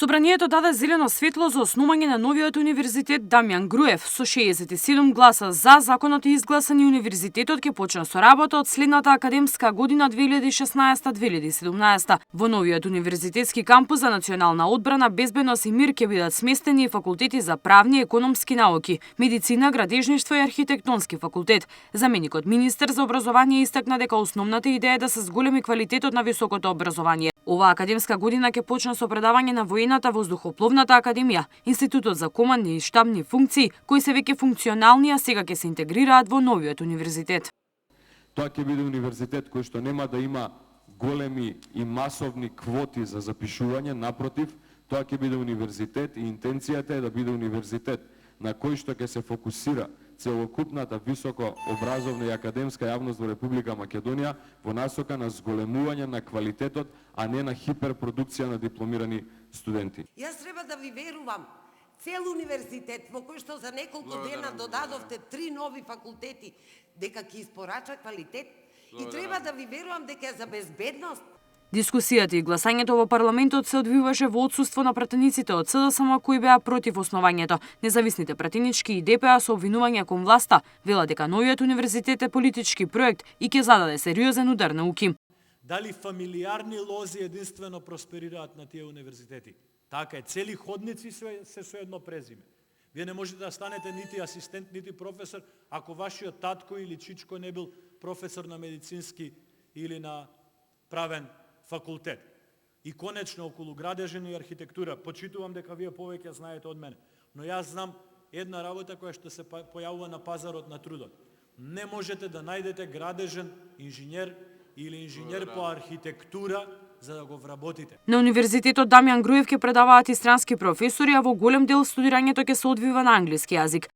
Собранието даде зелено светло за основање на новиот универзитет Дамјан Груев. Со 67 гласа за, законот е изгласан и универзитетот ќе почне со работа од следната академска година 2016-2017. Во новиот универзитетски кампус за национална одбрана, безбедност и мир ќе бидат сместени факултети за правни и економски науки, медицина, градежништво и архитектонски факултет. Заменикот министер за образование истакна дека основната идеја е да се зголеми квалитетот на високото образование. Оваа академска година ќе почне со предавање на воената воздухопловната академија, Институтот за командни и штабни функции, кои се веќе функционални, а сега ќе се интегрираат во новиот универзитет. Тоа ќе биде универзитет кој што нема да има големи и масовни квоти за запишување, напротив, тоа ќе биде универзитет и интенцијата е да биде универзитет на кој што ќе се фокусира целокупната високо образовна и академска јавност во Република Македонија во насока на зголемување на квалитетот, а не на хиперпродукција на дипломирани студенти. Јас треба да ви верувам, цел универзитет во кој што за неколку дена додадовте 3 нови факултети, дека ќе испорача квалитет и треба да ви верувам дека е за безбедност. Дискусијата и гласањето во парламентот се одвиваше во отсуство на пратениците од СДСМ кои беа против основањето. Независните пратенички и ДПА со обвинувања кон власта велат дека новиот универзитет е политички проект и ќе зададе сериозен удар на УКИМ. Дали фамилиарни лози единствено просперираат на тие универзитети? Така е, цели ходници се со едно презиме. Вие не можете да станете нити асистент, нити професор, ако вашиот татко или чичко не бил професор на медицински или на правен факултет. И конечно околу градежен и архитектура, почитувам дека вие повеќе знаете од мене, но јас знам една работа која што се појавува на пазарот на трудот. Не можете да најдете градежен инженер или инженер по архитектура за да го вработите. На Универзитетот Дамјан Груев ќе предаваат и странски професори, а во голем дел студирањето ќе се одвива на англиски јазик.